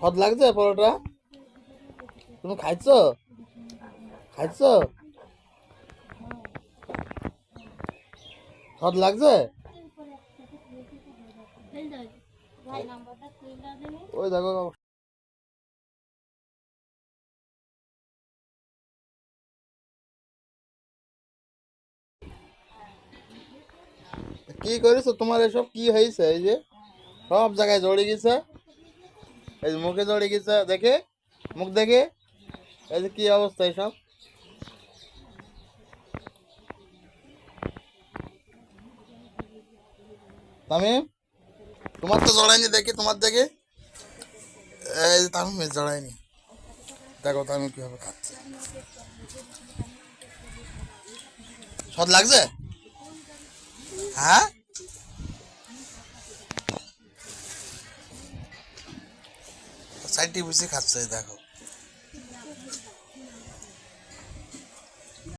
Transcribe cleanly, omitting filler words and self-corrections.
সদ লাগছে পরোটা? তুমি খাইছো? খাইছো? সদ লাগছে? ওই দেখো কি করেছো, তোমার এসব কি হয়েছে? এই যে সব জায়গায় জড়ে গেছে, এই যে মুখে জড়ে গেছে, দেখে মুখ দেখে, এই যে কি অবস্থা এসব। তামিম, তোমার তো জড়াইনি, দেখি তোমার দেখে। এই যে তামিমের জড়াইনি, দেখো তামিম কিভাবে খাচ্ছে। সদ লাগছে? হ্যাঁ, সাইডটি বুঝে খাচ্ছে, দেখো।